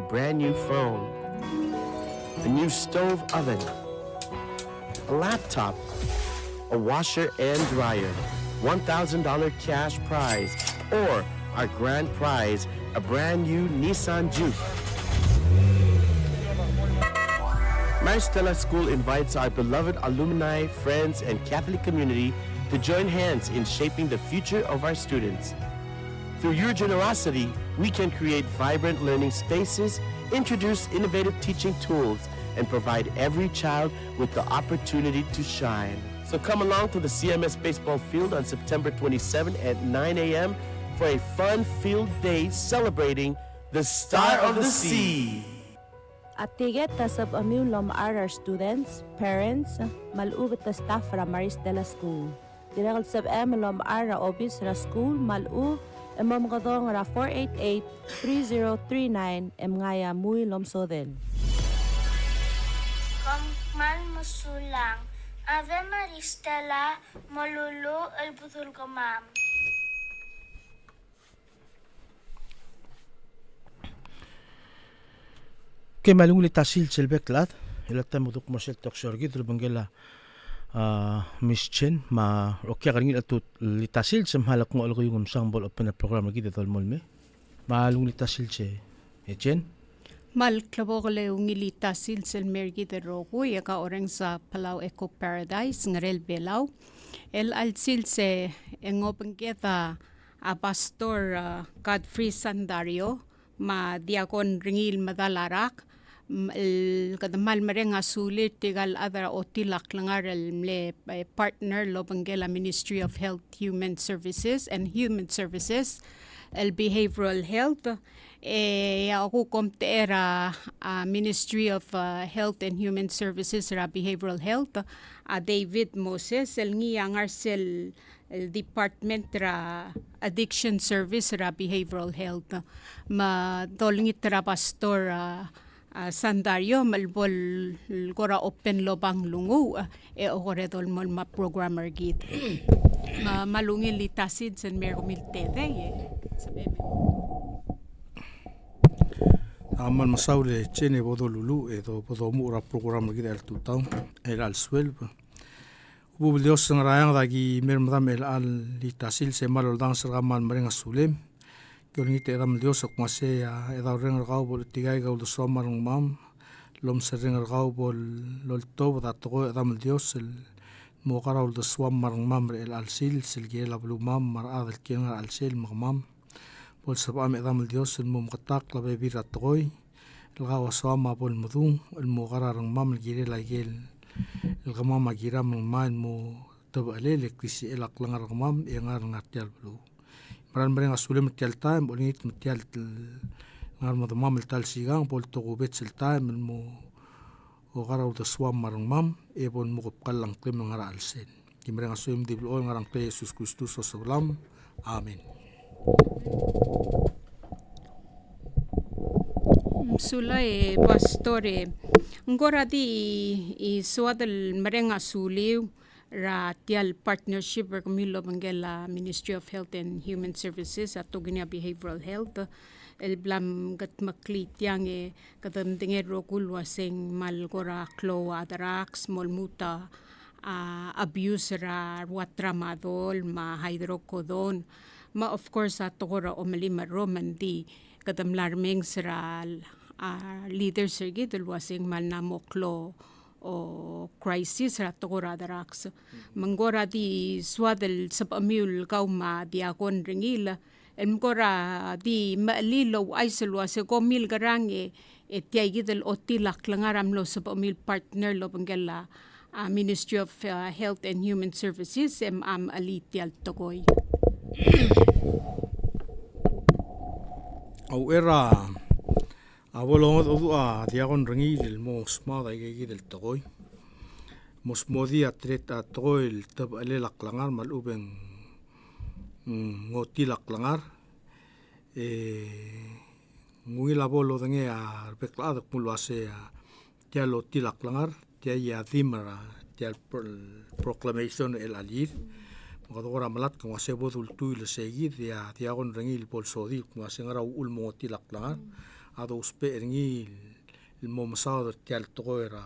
a brand new phone, a new stove oven, a laptop, a washer and dryer, $1,000 cash prize, or our grand prize, a brand new Nissan Juke. Maristella School invites our beloved alumni, friends, and Catholic community to join hands in shaping the future of our students. Through your generosity, we can create vibrant learning spaces, introduce innovative teaching tools, and provide every child with the opportunity to shine. So come along to the CMS baseball field on September 27 at 9 a.m. for a fun-filled day celebrating the Star of the Sea. At tiget tasab amiw lom our students, parents, malubit ta staff ra Maristella School. Direkal sab lom ara office ra school malu emam kadong ra 488-3039 ngaya muy lom soden. Mal masulang, Ave Maristella, malulu el butul kamam. كما لونغ لتاسيل سلبكلات إلا تم دوك مسيل تكسورجي دربنجلا ميشين ما روكي غرين أتو لتاسيل سمهالك مو الغيوم سامبول أبنا برنامج جديد الملمي ما لونغ لتاسيل سي يجين Mal klabogle ungili tasil sel mergi de rogo yaka orang sa Palau Eco Paradise ngarel belau el alsil se engopengeta a pastor Godfrey Sandario ma diakon ringil madalarak el kadamal mereng asulit tigal adara otilak langar el mle partner lobangela Ministry of Health Human Services and Human Services el behavioral health ako komtera Ministry of Health and Human Services ra behavioral health David Moses el ngiyangar sel el department ra addiction service ra behavioral health ma dolngit ra pastor Sandario malbol gora open lobang lungu ore dolmol ma programmer git malungil litasid sen meromiltede sabeme amal masaule chene bodo lulu edo bodo mura programa gida el tutau el al suelba ubu dios ngarayang lagi mermadam el al litasil se malol dang serga mal merenga sulem Kyornite edam dios akmase eda rengar gau bol tigai gau do somar mam lom serrengar gau bol lol tob da togo edam dios el mogara ul do somar mam el alsil silgela blu mam mar adel kengar alsil mam bol sabam edam dios el mum qatak la bebi da togoy el gau somar bol mudung el mogara rang mam gire la gel el gamama gira mam mo tob alele kisi el aklangar mam engar ngartial blu Maran mereng asule metial time bonit metial ngar mo mam tal sigang pol to bet sel time mo o garau de swam marang mam e bon mo kalang klem ngar alsen ki mereng asule di blo ngarang pe Jesus Kristus sallam amen Sulay pastore ngora di suadal mereng asule ra tial partnership with Camilo Bangela Ministry of Health and Human Services at Toginia Behavioral Health el blam gat maklit yang kadam dinge rokul waseng malgora klo adarak small muta abuse ra watramadol ma hydrocodone ma of course at togora omalima romandi kadam larmeng sra leaders sergi del waseng malnamoklo o crisis ra togora daraks mangora di swadel sab amul kauma diakon ringila mgora di malilo aiselo se komil garange etiay del otilak langaram lo sab amul partner lo bangela Ministry of Health and Human Services alitial togoy au era Abolong odu diagon ringi del mos ma da gigi del toy mos modi atleta toy el tab ale laklangar mal uben ngoti laklangar ngui la bolo dange a beklado pulo ase ya lo tilaklangar ya dimara ya proclamation el alir Mogadora malat kung ase bodul tu le seguir ya diagon ringi el bolsodi kung ase ngara ul mo tilaklangar ado uspe ringi il momsao tial toera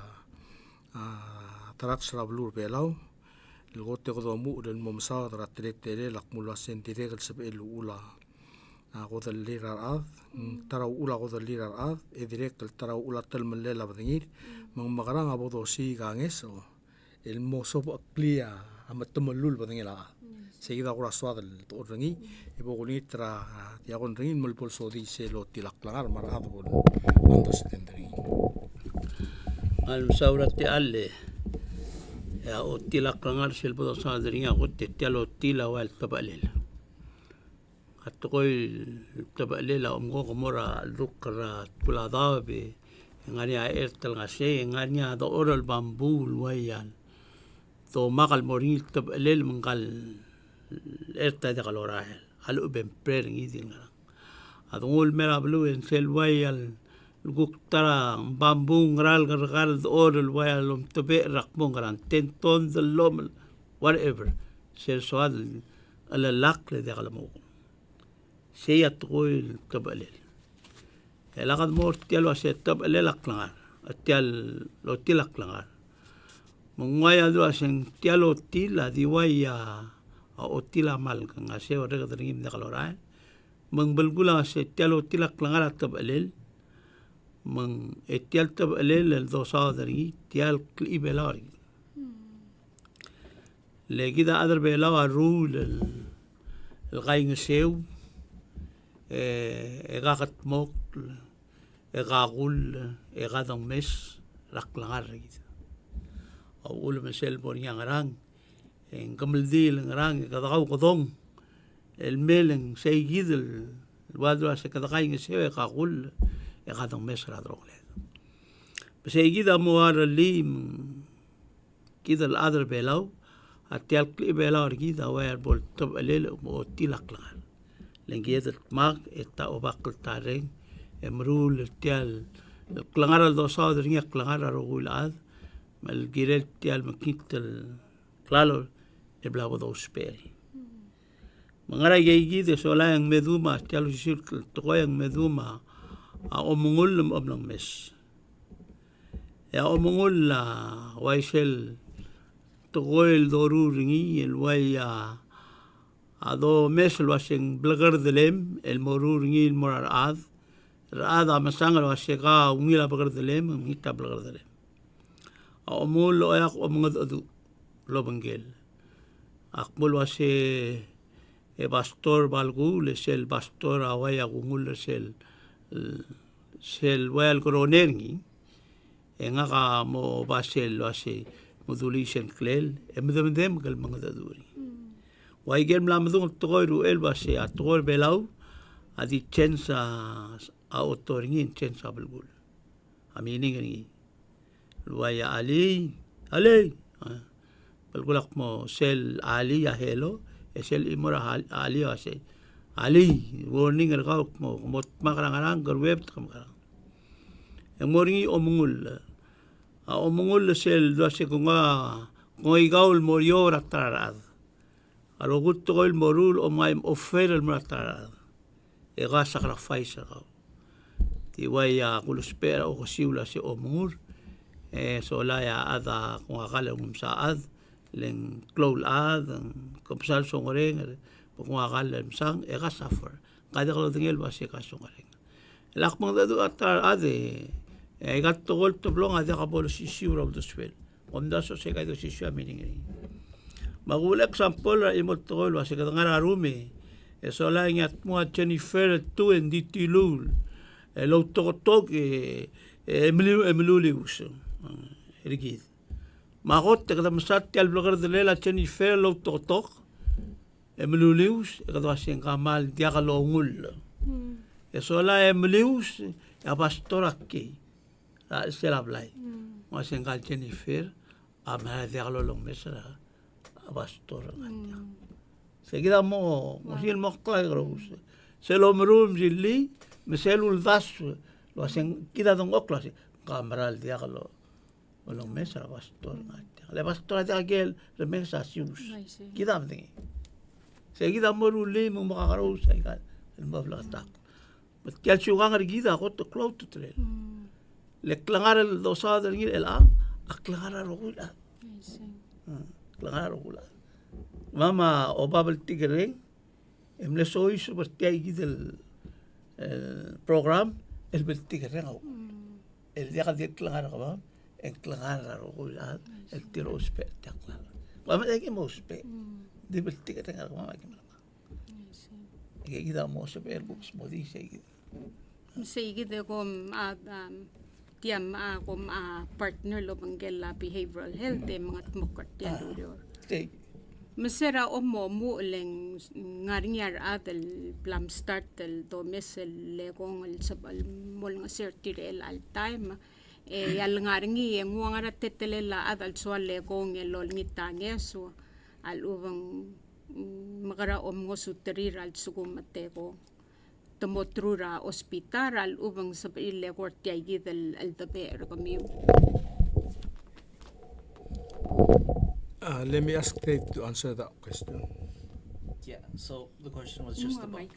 tarak srablur belau il gote ko mu del momsao tra tele lakmula sentire kel sebe ula ko del lirar tara ula ko del lirar e direct kel tara ula tel melela badingir mang magarang abodo si ganges el moso clia amatomulul badingila seguida agora suada el torrengi e bogoni tra diagon ringin mulpol so dice lo tilaklangar marado cuando se tendrí al saurate alle ya o tilaklangar sel bodo sa dringa gotte telo tila wal tabalel atqoy tabalel omgo mora lukra kula dabe ngani a ertel ngase ngani a do oral bambul wayal to magal morin tabalel mangal erta de galorahel alu ben per ngidinga adungul mera blu en sel wayal luguktara bambu ngral gargal oral wayal tobe rakmong gran tenton the lom whatever sel soad ala lakle de galamo sey atqul tabalel elagad mortialo se tabalel aklangar atial lo tilaklangar mongwaya do asen tialo tila diwaya o tila mal nga se o rega dringim de galora mang belgula se tialo tila klangara tabalel mang etial tabalel el dosa dringi tial klibelari le gida adar bela rule el gaing seu gagat mok gagul gadong mes raklangar gida o ul mesel boriangarang en kamaldil ngarang kadagaw kodong el meleng seguid el wadro se kadagay ng se kagul e kadang mesra drogle seguid amo lim kidal adar belaw atial kli belaw gida wa bol tab alel mo tilaklan lengiyet mag eta obakl tareng emrul tial klangar do sa dringa klangar rogul ad mal girel tial makitel claro el blabo do speri mangara yeigi de sola yang meduma tialo sirkel to yang meduma a omungul omnang mes ya omungul la waisel to el doru ringi el waya a do mes lo asen blagar delem el moru ringi el morar ad rada masanga lo asega umila blagar delem mita blagar delem a omul lo yak omungad adu lo bangel akmul wase e pastor balgul es el pastor awaya gungul es el wel coronerngi en aga mo basel wase modulation klel emdem gal mangaduri wai gem la mdung toiru el wase ator belau adi chensa a otoringin chensa balgul amini ngani waya ali balgulak mo sel ali ya hello sel imora ali ase ali warning ergaw mo mot makarang garweb kamkarang emoringi omungul sel do se kunga ngoigaul morio ratarad arogut tol morul o mai offer el ratarad e ga sacrifice gaw ti waya kuluspera o siula se omungul so la ya ada kunga gale saad len klol ad kopsal songoreng pokong agal sang ega suffer kada kalau tingel basi ka songoreng lakmang dadu atar ade ega togol to blong ade ka bolo sisiu rob do swel onda so se ka do sisiu amining magulak sampol imot togol basi ka ngara rume eso la ngat mo Jennifer tu en ditilul lo totok emlulius erigid magot te kada masat tial blogger de lela Jennifer lo totok emlulius kada wasen kamal dia kalau ngul eso la emlulius ya pastor aquí la sela blai wasen kal Jennifer amara dia kalau long mesra pastor ngatia seguida mo mosil mo claros se lo mrum jilli meselul das lo wasen kida dong oklas kamaral dia kalau Walang mesa pastor ngati. Le pastor ati agel le mesa sius. Kidam tingi. Sa kita moruli mo makakaraw sa ikan. El mablatak. But kaya siya gida ko to close to trail. Leklangar el dosada ngir el ang aklangar rogula. Aklangar rogula. Mama obabel tigering emle soy seperti ay gidel program el bel tigering au. El dia kad aklangar ka ba? Aklangar rogula el tiro spe takla. Mama ay mo spe. Di bel tigering ka mama ay gida mo spe el books mo di siya gida. Sige kom tiam kom partner lo banggela behavioral health mga tmokot yan duro. Masera mo leng ngaringyar atel plam start tel to mesel lekong el sabal mol nga sertire el all time yal ngaringi ang ngara tetelela adal so lekong el lol ngitange so al ubang magara ngo suterir al sugumate ko tomotrura ospital al ubang sa ile kortiay gidel al taber kami. Let me ask Dave to answer that question. Yeah, so the question was just about...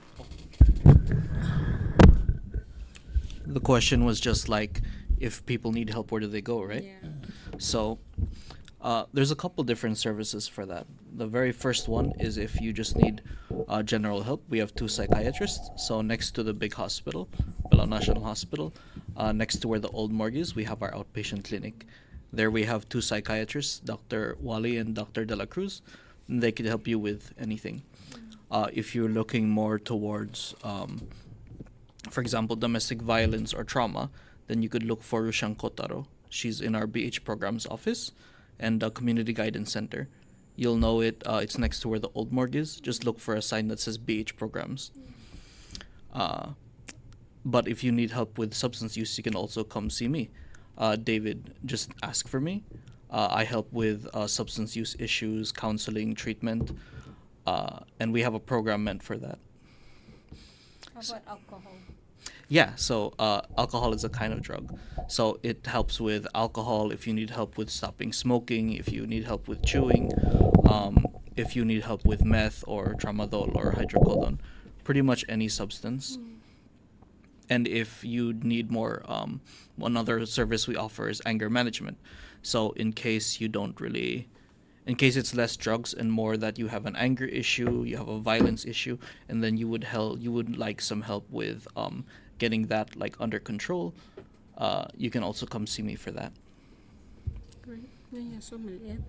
The question was just like, if people need help, where do they go, right? Yeah. So there's a couple different services for that. The very first one is if you just need general help. We have 2 psychiatrists. So next to the big hospital, Palau National Hospital, next to where the old morgue is, we have our outpatient clinic. There we have 2 psychiatrists, Dr. Wally and Dr. De La Cruz. And they could help you with anything. If you're looking more towards, for example, domestic violence or trauma, then you could look for Rushang Kotaro. She's in our BH programs office and community guidance center. You'll know it. It's next to where the old morgue is. Just look for a sign that says BH programs. But if you need help with substance use, you can also come see me. David, just ask for me. I help with substance use issues, counseling, treatment, and we have a program meant for that. How about alcohol? Yeah, so alcohol is a kind of drug. So it helps with alcohol if you need help with stopping smoking, if you need help with chewing, if you need help with meth or tramadol or hydrocodone, pretty much any substance. And if you need more, another service we offer is anger management. So in case it's less drugs and more that you have an anger issue, you have a violence issue, and then you would like some help with getting that like under control, you can also come see me for that. Great. Yeah, so maliit.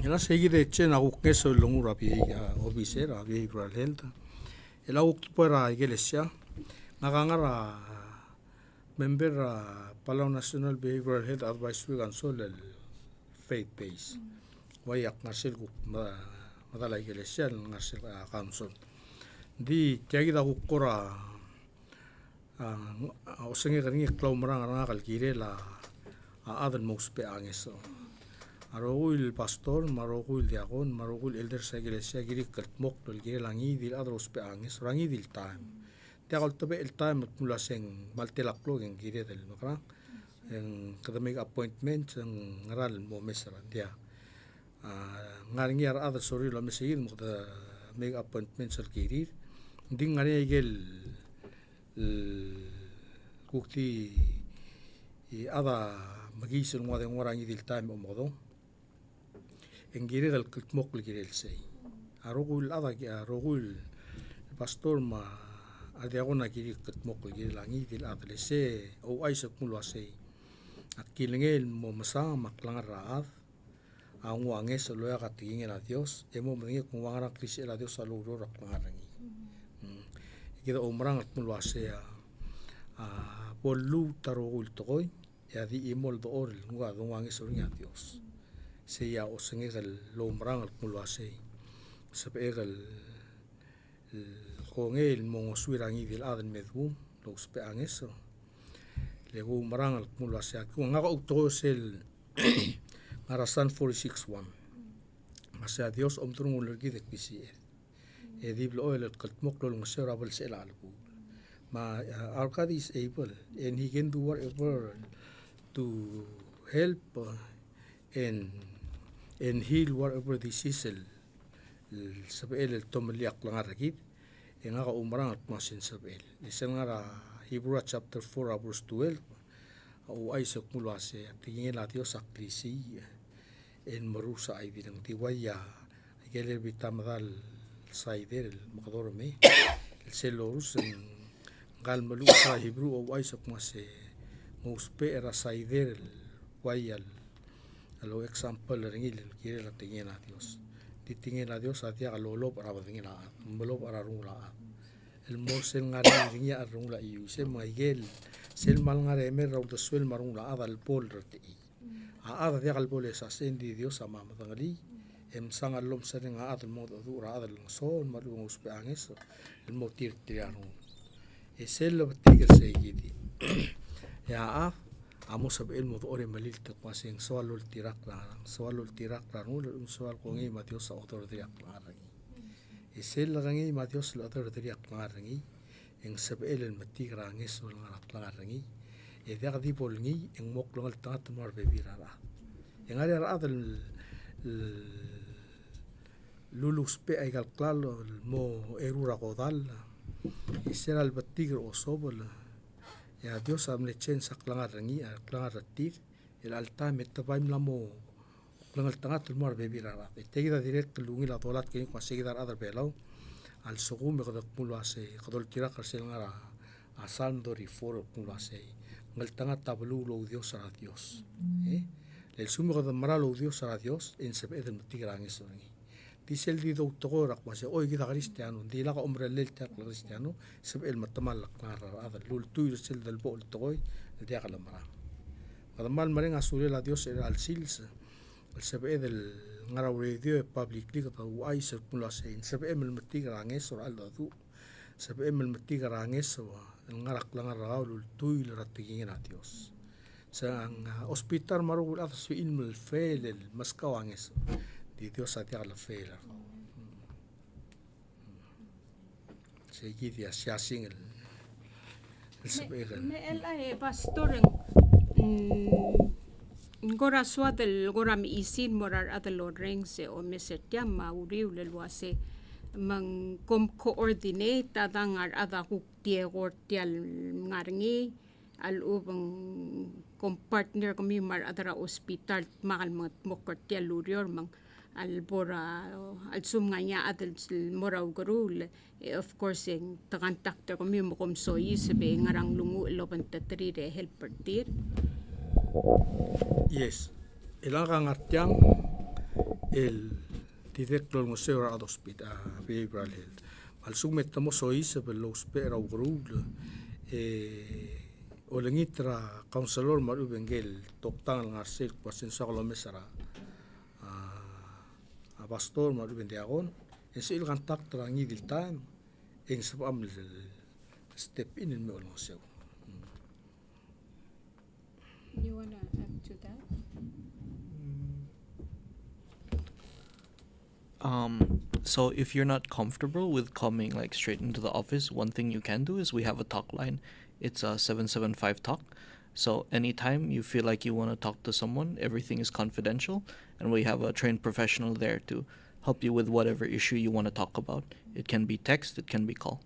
Ela seguide chena u queso longura bi obisera behavioral health. Ela u para iglesia ngangara member Palau National Behavioral Health Advisory Council faith base. Wayak ngasel ku madala iglesia ngasel council. Di tiagi da ukora osenge kani klau marang kal kire la adan mospe angeso. Marogul pastor, marogul diakon, marogul elder sa iglesia giri katmok tol giri langi dil adros pe angis rangi dil time. Tiakal tobe el time at mula seng maltelaklo ng giri del makra. Ang kadamig appointment ang ngaral mo mesra dia. Ngaringi ar ada sorry lo mesigin mo kada make appointment sa giri. Hindi ngari igel kukti ada magisil mo adeng warangi dil time omodo. Engiri dal kitmok ligiri elsay. Arogul ada arogul pastor ma ada ako nakiri kitmok ligiri langi dil adlese o ay sa kumulwasay. At kilingel mo masama maklangar raad. Ang wanges sa loya katingin a Dios. Emo mangi kung wangarang krisi a Dios sa luro raklangarangi. Kita umrang at kumulwasay polu tarogul tokoy. Ya di imol do oril nga dong wanges oring a Dios. Siya o sengekal lomrang al mulwase sa pegal kongel mong oswirangi dil adan medbu los peangeso lego marang al mulwase kung nga ukto sel ngarasan 461 masya Dios omtrung ulgi de kisi diblo oil at kaltmok lol ngasirabal sa ilalku ma our God is able and he can do whatever to help and heal whatever disease sabi el tomaliak lang arakit nga ka umarang at masin sabel. Isa nga ra Hebrew chapter 4 verse 12. O ay sa kumula siya tingin natin sa krisi en marusa ay bilang tiwaya ay keler bitamadal sa ider makadorme el selorus en gal malu sa Hebrew o ay sa kumase muspe era sa ider wayal alo example ringil kire la tingin na Dios titingin na Dios atia kalolo para tingin na molo para rula el mosen nga ringia rula iu se maigel sel mal nga remer raw da suel marung la adal pol rti ada dia kalbole sa sendi Dios sama matangali em sangal lom sering adal mo do ra adal son malu uspe angis el motir triano esel lo tiger se gidi ya amo sab el mo ore malil ta pasing soalul tirak la nul soal ko ngi ma Dios sa otor dia klaragi esel rangi ma Dios la otor dia klaragi en sab el matigra angis ul klaragi e dia di bolngi en mok longal tangat mar bebirara en área adal lulus pe ay kalklalo mo erura godal isera al batigro o sobol ya Dios amne chen saklangar rangi aklangar ratir el alta metabaim lamo longal tangat mar bebirara tegida direct lungi la dolat que kwa seguidar adal belau al sogum me kodak mulo ase kodol tira karsel ngara asal dori for mulo ase ngal tangat tablu lo Dios a Dios el sumo de maralo Dios a Dios en se ve del tigrang eso dice el dido togora kwase oy gida cristiano di la hombre el ta cristiano se el matamal la clara ada lul tuyo sel del bol toy el dia la mara cada mal maren asure la Dios era al sils el se ve del ngara radio public liga pa uai se kulo se se ve el tigrang eso al do se ve el tigrang eso el ngara ngara lul tuyo la tigin a Dios sa hospital marugul at su ilmul fel el maskawanges di Dios atia la fel se gidi asia singel me el pastor ngora suadel ngora mi isin morar atelo rengse o mesetia mauriu le luase mang coordinate adangar adakuk tiegor tial ngarngi al ubang partner kami mar adara hospital makal mokor tial lurior mang al bora al sumnganya adal moraw garul of course en takantakter kami mokom soyi sebe ngarang lungu loban tatri re helper tir yes el angartiang el director del museo ad hospital behavioral health al sumetamo soyi sebe lo spera garul o lengitra counselor maru bengel toktang ngarsel kwasen saklo mesara a pastor maru bendiagon esil kantak trangi diltan en sabam step in el mol museo you want to add to that So if you're not comfortable with coming like straight into the office, one thing you can do is we have a talk line. It's a 775 talk. So anytime you feel like you want to talk to someone, everything is confidential, and we have a trained professional there to help you with whatever issue you want to talk about. It can be text, it can be call.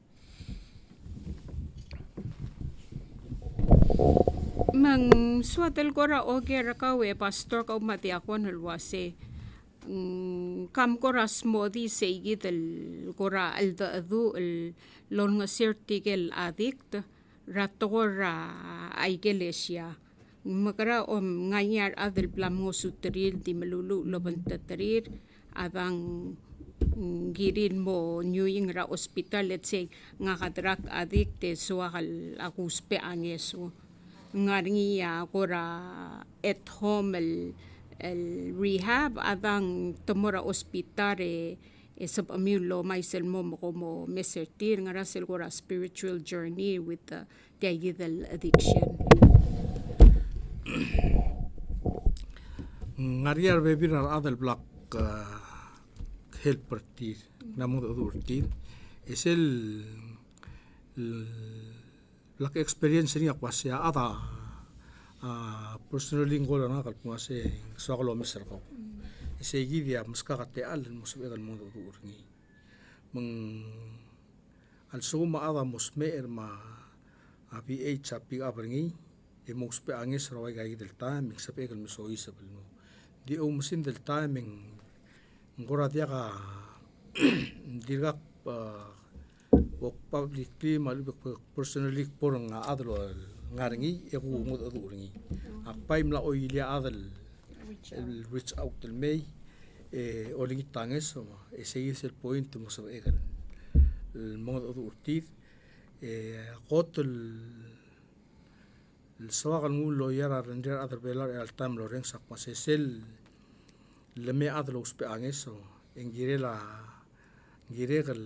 mang suatel gora oge rakawe pastor ka umati ako nalwase kam gora smodi seigi del gora alda adu el lon ngasirtigel addict ratogora aigelesia magara nganyar adel plamo sutril di melulu lobantatrir adang girin mo nyuying ra hospital let's say nga kadrak addict suakal akuspe angeso ngaringi gora at home el rehab adang tomora hospital sab amulo maisel mo como mesertir ngara sel gora spiritual journey with the digital addiction ngariar bebirar adel black helper tir namun adurtir es el black experience ni akwasya ada personal lingol na kalpungase sakalo miser ko seguidia muska kate al musbegal mundo durni mang al suma ada mosmer ma api api abringi e mos pe angis rawai gai del time sape kal misoi sabel no di o mesin del timing ngora dia ka dirga wok publicly malu personally porang adlo ngaringi e ku ngot adu ringi apai mla oilia adal el reach out del mei e olingi tanges e seguir el point mo sabe el modo adu urtir e qot el sawagan ngulo yara render adal belar al tam lo reng sak pasesel leme adlo uspe angeso engirela giregal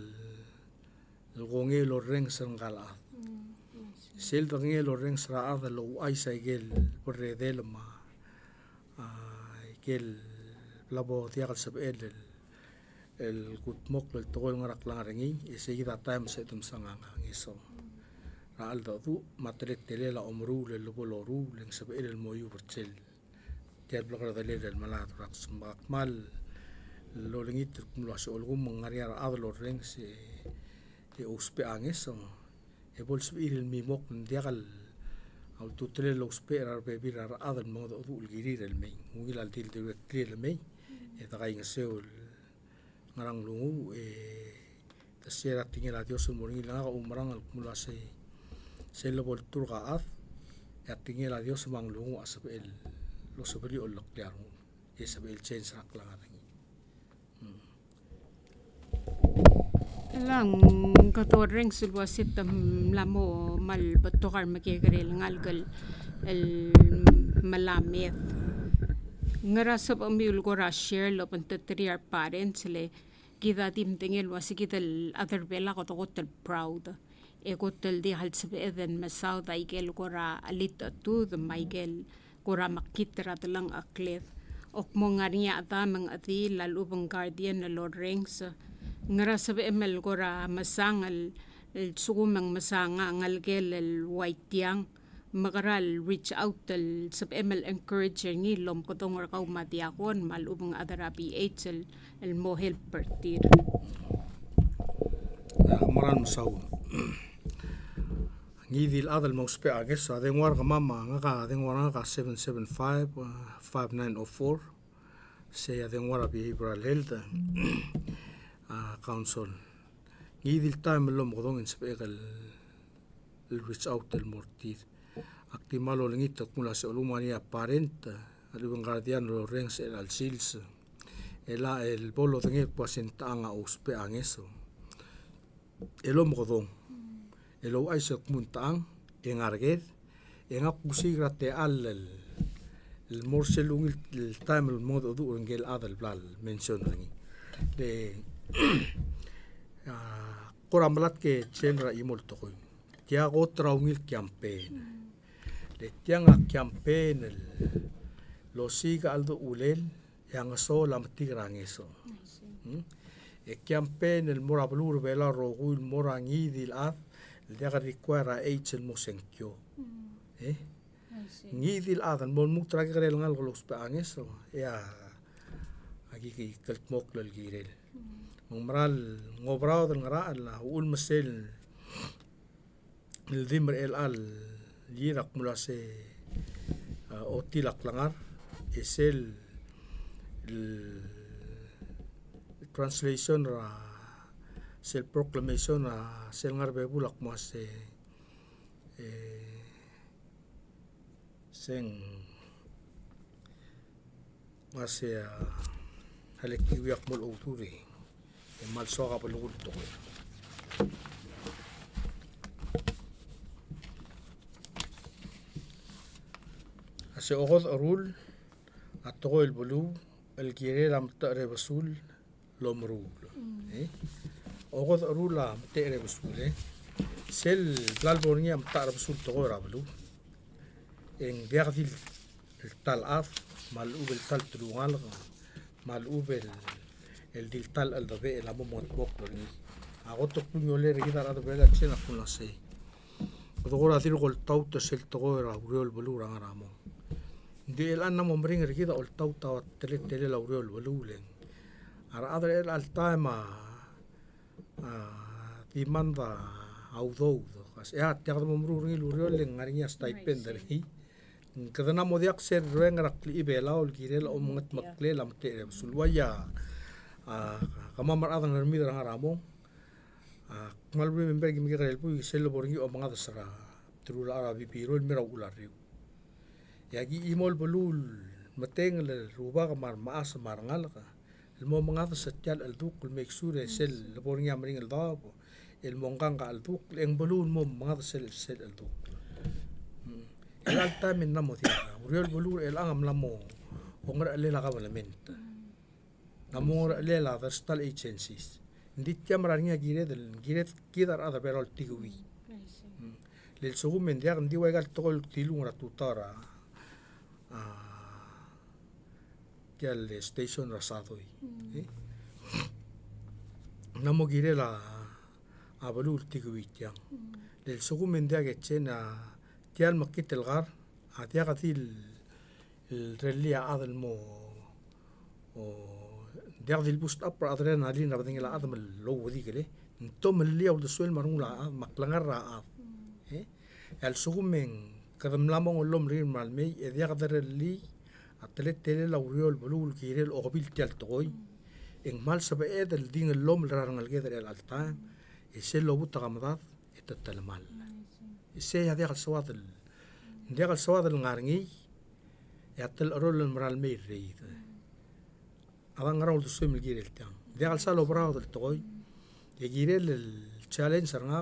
el gonge lo reng sangala sel dange lo reng sra ada lo ai sai gel por redel ma gel labo tiagal sab el kutmok el togol ngarak langarengi e seguida time se tum sanganga ngiso ra aldo tu matret tele la omru le lo ru leng sab el moyu bercel tiar blokar dele del malat rak sembak mal lo lengit kumlo so olgum ngariar adlo reng se e uspe angeso e bol subir el mimok diagal au tutele lo uspe ar bebir ar adal modo ul girir el mei ngil al til directly el mei e tagai ngaseu ngarang lungu e tasera tingel adios moringi la umrang al kumula se lo bol turga af ya tingel adios mang lungu asap el lo sabri ol loklar e sabel change rak langarangi lang katoreng sulwasit lamo mal batokar makigrel ngalgal el malamet ngara sab amul gora share lo pantatriar parents le kita tim tingel wasikitel other bela ko togotel proud e kotel di hal sab eden masaw daigel gora alit tu the michael gora makitra lang aklet ok mo ngaria ta mang ati lalubang guardian na lord rings ngara sabi emel gora masangal el sugumang masanga ngalgel el white yang magaral reach out el sab emel encourager ni lom ko tong rakaw matiakon malubang adarapi el mo help partir maran masaw ngidil adal mo spe ages adengwar ka mama nga adengwar ka 775 5904 se adengwar behavioral health council ngidil time lo mo dong spe el reach out el mortir aktimalo lingit kula se olumania parent alubang guardian lo reng se al sils el bolo tengek pasenta anga uspe angeso elom godong elo aisak muntang engarget enga pusi grate el morselung el time el modo du engel adal blal mention ringi de koramlat ke chenra imol tokoy kia go traungil campaign de tianga campaign el lo siga aldo ulel yang so lam tigrangeso e campaign el morablur vela rogul morangi dil af dia ka require el mosenkyo ngidil adan mon mutra grel ngal los paangeso ya agi ki kaltmok lal girel ngomral ngobrao dal ngara la ul mesel el dimr el al lirak mulase otilak langar esel translation ra sel proclamation ra sel ngarbe bulak mas seng masya halik iwiak mul uturi mal soka pelugul to ase ogod arul atogo el bulu el gire lam tare basul lomru ogod arula tere basul sel blalbornia am tare basul to rablu en biagdil el tal af mal ubel tal trungal mal ubel el dil tal al dobe el amo motbok ni agoto puño le regida ra dobe la chena con la se odogora dir gol tauto sel to ra uriol bulura ngaramo de el anna mombring regida ol tauta tele la uriol bululen ara adre el altaima manda audo kas ya tiak mo mruri lurio le ngarinya stipend dari kadana mo diak ser rueng rakli ibela ol kirel o ngat makle lam te sulwaya kama mar adang nermi rang ramo malbu member gimi kirel pu selo boringi o mga dasara trula arabi pirol mira ulariu yagi imol belul mateng le ruba kamar maas marangal ka el mo mga satyal al duk make sure sel boringi amring el dab el mongkang ka al duk leng belul mo mga sel al duk el alta min namo dia uriol belul el angam lamo ongra le la kabalament namor le la verstal agencies ndit yamranya giret kidar ada berol tigui lel sugum men dia ndi wegal tol tilung ratutara que station rasado namo gire la abalul tiguitya del sugumen dia que chena tial makit el gar atia gatil el relia adel mo o dia del boost up adrenalina bading la adam lo wadi kele tom el lia de suel marula maklangar ra el sugumen kadam lamong lom rin malme e dia gadere li atlet tele la uriol bulul kirel o bil tial toy en mal sabe el din el lom rarang el geder el alta e se lo buta gamadat et tal mal e se ya dia al sawad el ngarngi e atel rol el moral me reid aban raul de sumil girel tam dia al salo brao del toy e girel el challenge sarnga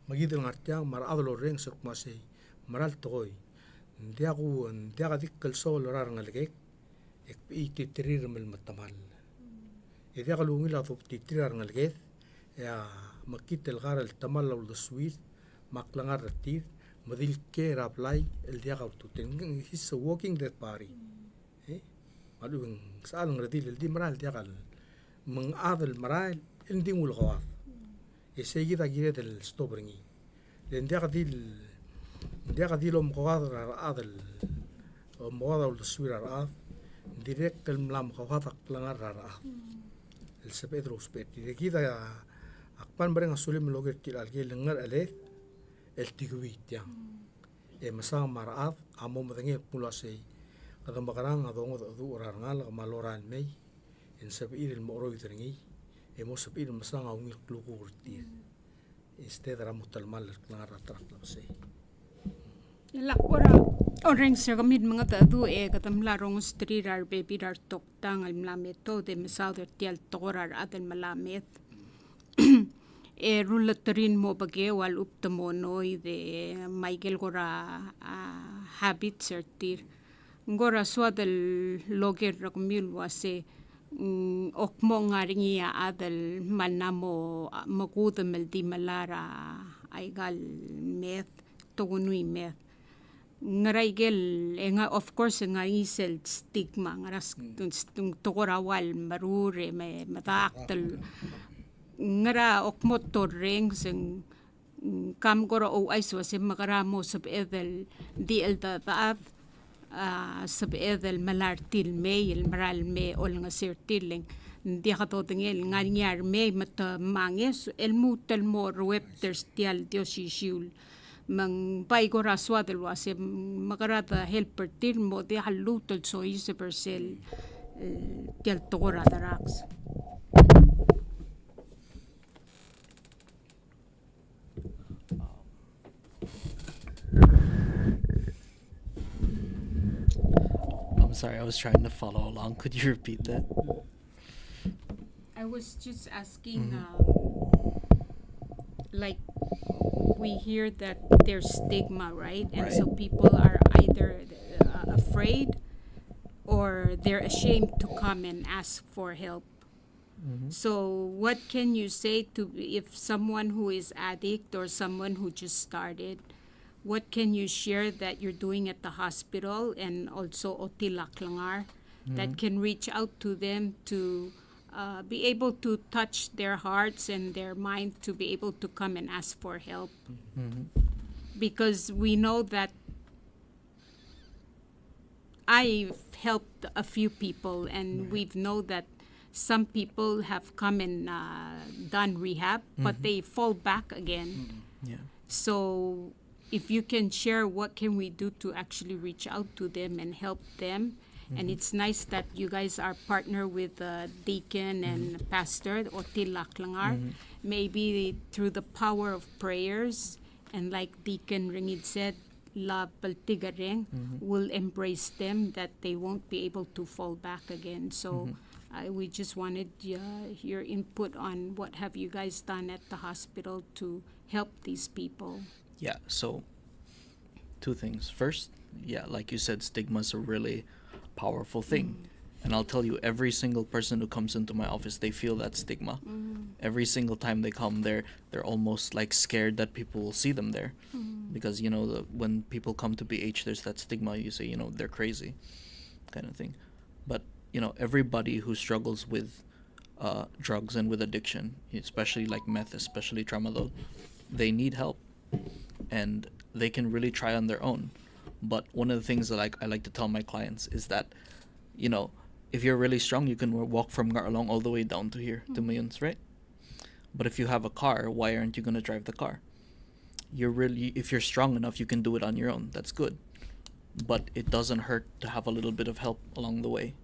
magid el ngartiang mar adlo reng sok mase maral toy dia dikkel sol rarang algek ek ititrir mel matamal e dia galungi la top titrir ngalget ya makit el gar el tamal ul deswit maklangar retir madil ke raplai el dia gautu ten his walking that party malung salang retil el dimral dia gal meng adel maral el dingul gawat e seguida giret el stobringi len dia gadil om qadra adel om qadra ul deswira ad direct el mlam qawat langar ra el sepedro spet de kida akpan bareng asulim loger tilal ge lengar ale el tiguit ya e masang maraat amo madange pulase kadang bakarang adong du orangal maloran mei en sabir el moro itrengi e mo sabir masang aung kluku urti este dara mutal mal langar ratrak lase lakora orang sergamid mga tadu katam larong strirar baby dar toktang al mlameto de mesauder tial torar atel malamet rulatrin mo bage wal uptamonoi de Michael gora habit sertir gora swadel loger rakmil wase okmo ngaringia adel manamo magudamel di malara aigal meth togunui meth ngaraigel nga of course nga isel stigma ngaras tung tokorawal marure me mataktel ngara okmotor reng sing kam gora o aiso se magaramo sab edel di el taat sab edel malartil me el maral me ol nga sertileng di katotengel nganyar me mata manges el mutel mor webters tial diosisiul mang pai ko raswa del wase magarata helper tir mo de halutol so ise persel tel tora darax I'm sorry, I was trying to follow along. Could you repeat that? I was just asking like we hear that there's stigma, right? And Right. so people are either afraid or they're ashamed to come and ask for help. So what can you say to if someone who is addict or someone who just started, what can you share that you're doing at the hospital and also Otilak Langar that can reach out to them to be able to touch their hearts and their mind to be able to come and ask for help? Because we know that I've helped a few people and we've know that some people have come and done rehab, but they fall back again. Yeah. So if you can share what can we do to actually reach out to them and help them. And it's nice that you guys are partner with Deacon and Pastor Otil Laklangar. Maybe through the power of prayers, and like Deacon Ringid said, La Paltigareng will embrace them, that they won't be able to fall back again. So we just wanted your input on what have you guys done at the hospital to help these people. Yeah, so 2 things. First, yeah, like you said, stigma is a really powerful thing. And I'll tell you, every single person who comes into my office, they feel that stigma. Every single time they come there, they're almost like scared that people will see them there. Because, when people come to BH, there's that stigma. You say, they're crazy kind of thing. But, everybody who struggles with drugs and with addiction, especially like meth, especially tramadol, they need help. And they can really try on their own. But one of the things that I like to tell my clients is that, if you're really strong, you can walk from Garlong all the way down to here, to Mayuns, right? But if you have a car, why aren't you going to drive the car? If you're strong enough, you can do it on your own. That's good. But it doesn't hurt to have a little bit of help along the way.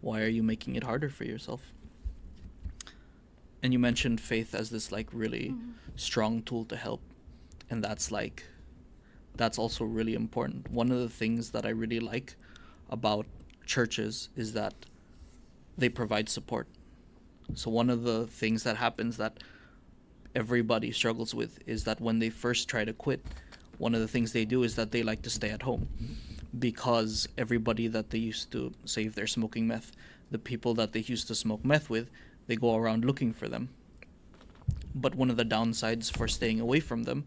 Why are you making it harder for yourself? And you mentioned faith as this really strong tool to help. And that's also really important. One of the things that I really like about churches is that they provide support. So one of the things that happens that everybody struggles with is that when they first try to quit, one of the things they do is that they like to stay at home, because everybody that they used to, say if they're smoking meth, the people that they used to smoke meth with, they go around looking for them. But one of the downsides for staying away from them,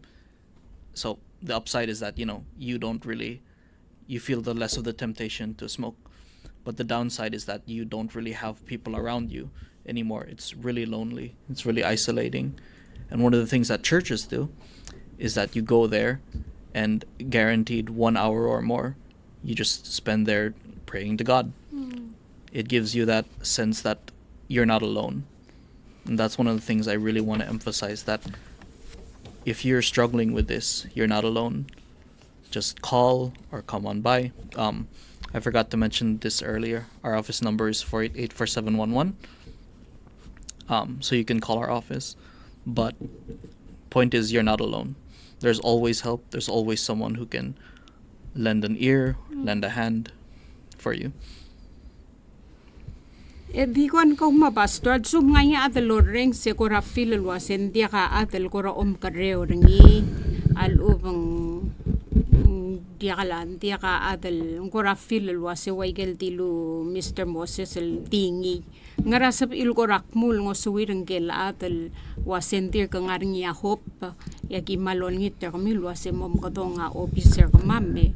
so the upside is that, you feel the less of the temptation to smoke. But the downside is that you don't really have people around you anymore. It's really lonely. It's really isolating. And one of the things that churches do is that you go there and guaranteed 1 hour or more, you just spend there praying to God. It gives you that sense that you're not alone. And that's one of the things I really want to emphasize, that if you're struggling with this, you're not alone. Just call or come on by. I forgot to mention this earlier. Our office number is 488-4711. So you can call our office. But point is, you're not alone. There's always help. There's always someone who can lend an ear, lend a hand for you. Bikon ko mabastod so ngaya adel ring se ko ra fil wasen dia ka adel ko ra kareo ringi al ubang dia ka adel ko ra fil wase waigel dilu Mr. Moses el dingi ngara sab il ko rakmul ngo suwireng gel adel wasen dir ka ngarngi hop yaki malon ngit ka mi wase mom ko nga officer ka mamme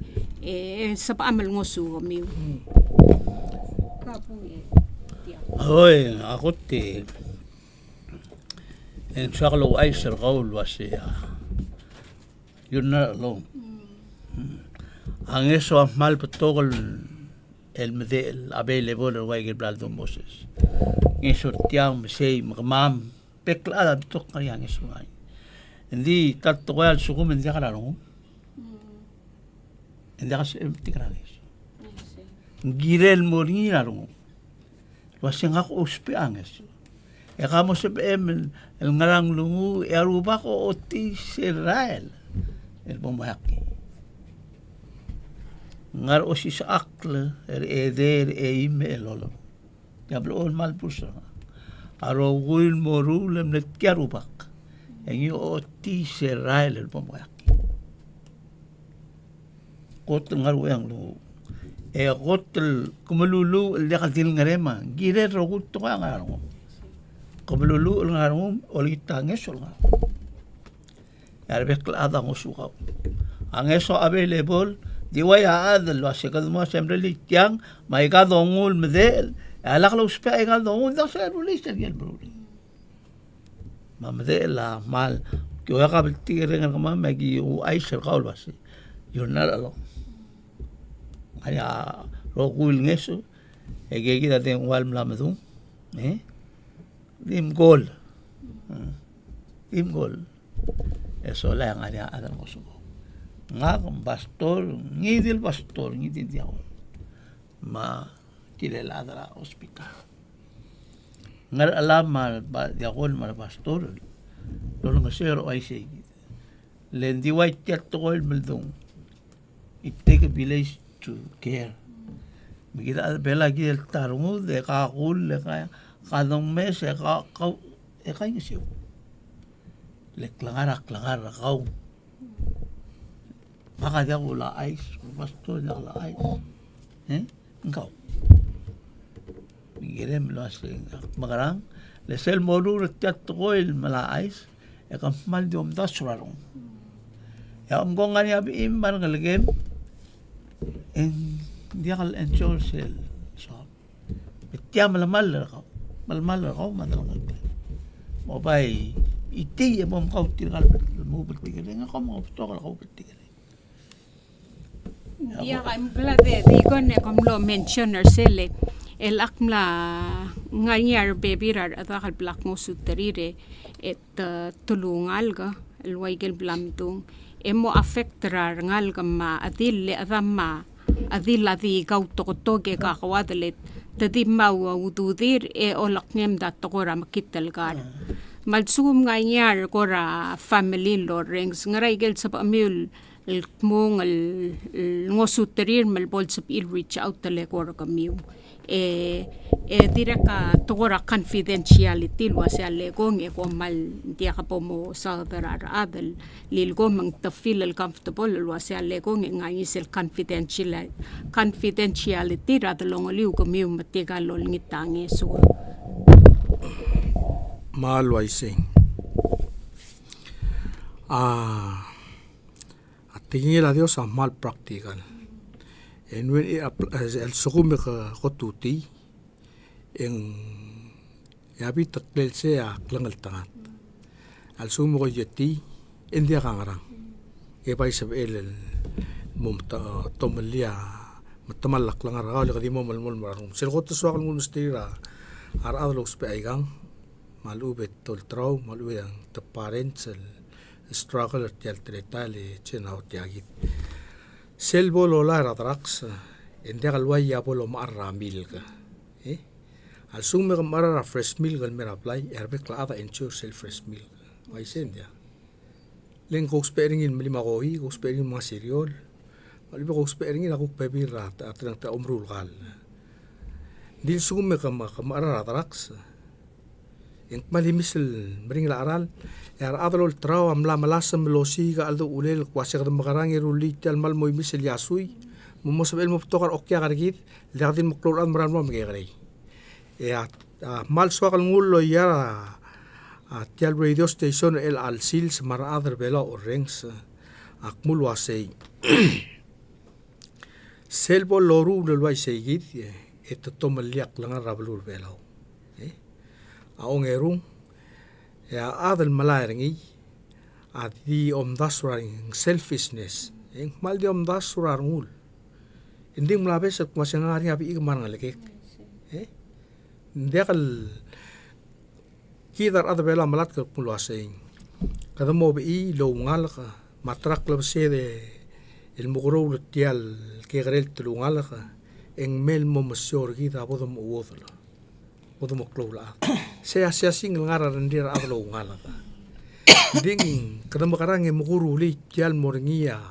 sab amal ngo su mi Hoi, ako en shaglo ay sir gaul wasi you're not alone. Ang eso mal patogol el medel available way el blado Moses. Eso tiang say magmam peklada tok kayang eso ay. Hindi tatwal sugum hindi kalaro. Hindi kasi tikragis. Girel morina ro. Wasing ako uspi anges. E kamo sa el ngarang lungu e aruba ko oti Israel. El bumahaki. Ngar o si sa akla eder e ime lolo. Diablo on malpusa. Aro guil morulem net kiarubak. En yo oti Israel el bumahaki. Kot ngar uyang lungu. Gotel kumalulu el dakatil ngarema gire rogut to ngaro kumalulu el ngaro olita ngesol ngaro yarbe klada ngosuka angeso available diwaya adel wasekad mo sempre litiang mai ka dongul medel alaklo spe ay ka dongul da ser ulista gel bro mamde la mal que oya ka tigre ngama magi u ay ser qaul basi you're not alone. Kaya rogul ngeso ege kita teng wal mlamadung Dim gol. Dim gol. Eso la nga dia adal ko suko. Nga kung pastor, ngidil pastor, ngidil diaw. Ma kilala adala hospital. Ngar alam ma diakon ma pastor. Lolo nga sero ay siya. Lendi white tiyak to koil meldong. It take a village to care. Kita bela gil tarungu de kakul le kaya kadong mes ka kaya siya. Leklangar kau. Maka dia ula ais, pastor dia ula ais. Engkau. Migirem lo asing magarang lesel modu tiat toil mala ais e kam mal diom dasrarong. Ya amgongan ya bi imbar ngalgem en dia kal ensure sel so. Betia malamal kau. Malamal kau madang. Mo bay iti ya bom kau tigal mo betigel nga kau mo tokal kau betigel. Ya I'm glad that they gonna come lo mention sele el akmla nganyar bebirar atakal black mo suterire et tulungal ga el waigel blamtung emo affectrar ngal ma adil le adamma adil adi kau tokotoge ka kawadlet tadi mau ududir e olaknem dat tokora makitel gar malsum nganyar kora family lo rings ngaraigel sa amul el mong el ngosuterir mal bolsap il reach out tele kora kamiu dira ka tokora confidentiality lo sa legong e ko mal dia ka pomo sa darar adel lilgo mang tafil el comfortable lo sa legong ngai sel confidentiality radlong liu kamiu matigal lo ngitange so malway sing tingin la Dios a mal practical en when el sukume ka kotuti en yabi tatlel se a klangal tangat al sumo ko yeti en dia kangarang e pai sab el mumta tomalia matamalak langar ka le kadimo malmol marung sel ko tswa kal munstira ar adlos pe aigang malubet toltrau malubet ang the parents struggle tial tretale chena otiagit selbo lola ratrax endega alwaya bolo marra milga al sume marra fresh milk al mera apply erbe klada ensure self fresh milk mai sendia len ko spering in lima kohi ko spering mga cereal malibe ko spering in ako pebira atrang ta umrul gal dil sume marra ratrax en malimisel mering la aral yar adlol trao amla malasam losi ga aldo ulel kwase ga magarang iruli tal mal moy misel yasui momosabel mo tokar okya gargit ladin mokloran maran mo mgegrei ya mal swakal ngullo ya tial radio station el al sils mar adr bela orengs akmul wasei selbo loru del wai seigit et tomaliak langa rablur belao aong erung ya adal malaringi adi dasraring selfishness mal di dasrarngul inding malabes at masangari abi igmar ngalekek ndekal kidar ada bela malat ka pulwasing kada mo bi lo ngal ka matrak la sede el mugro tial ke grel tulungal ka en mel mo masyor gida bodom uodla bodom klowla saya sing ngara rendira adlo ngala ka ding kada makarang e muguru li tial moringia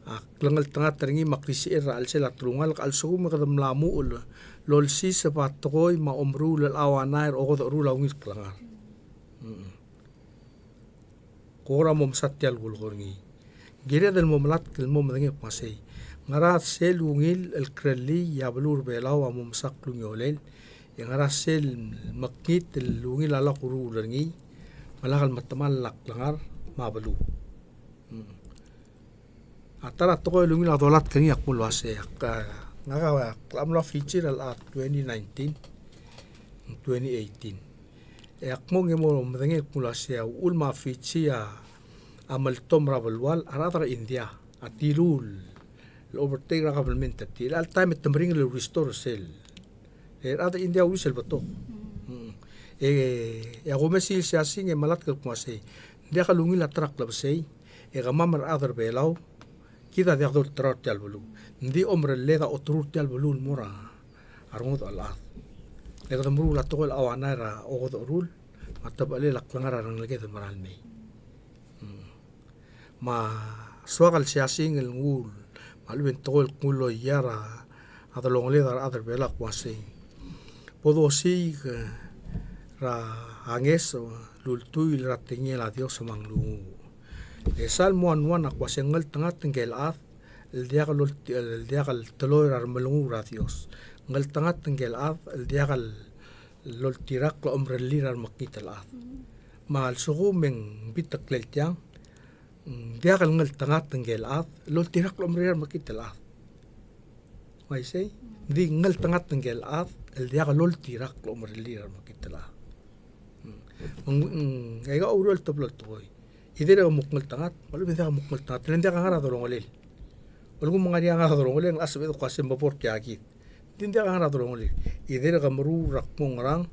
aklangal tanga teringi makrisir al sela tulungal al sugu kada mlamu lol si sapat toy ma omru lal awanair o godo ru lawngis klangar kora mom satyal gulgorngi gere del momlat kel mom dangi pasei ngarat sel ungil el krelli yablur belaw mom saklung yolel yang sel makit el ungil ala kuru dangi malakal matamal laklangar mabalu atara toy lungil adolat kani akmul wase ngaka klamla feature al 2019 2018 akmo ngemo mdengi kulasia ulma feature amal tom rabalwal aratra India atilul overtake government til al time tamring le restore sel aratra India usel bato ako mesil siya sing malat ka kumase dia kalungi la trak la sei ga mamar other belau kita dia dol trak tal bulu ndi omre leda otrur tal bulu mora arngot ala le ka muru la tol awana ra o do rul matab ale la klangara rang lege maral me ma swakal siya sing el ngul malben tol kulo yara adolong le dar other bela kumase podo si ra angeso lultuil ratingel a Dios manglungu. Salmo anuan akwa sengal tengah tenggel el diagal telur armelungu ra Dios. Ngal tengah tenggel el diagal lol tirak lo omrelir ar makitel mal suhu meng bitak leltiang diagal ngal tengah tenggel lol tirak lo omrelir makitel Why say? Di ngal tengah tenggel el diagal lol tirak lo omrelir ar makitel Ega urol toblol toy. Idere mukmal tangat, malu benda mukmal tangat. Lenda kangara dorong olil. Walau mengari angara dorong olil, asal itu kuasim bapor kiagi. Tinda kangara dorong olil. Idere kameru rakmung orang,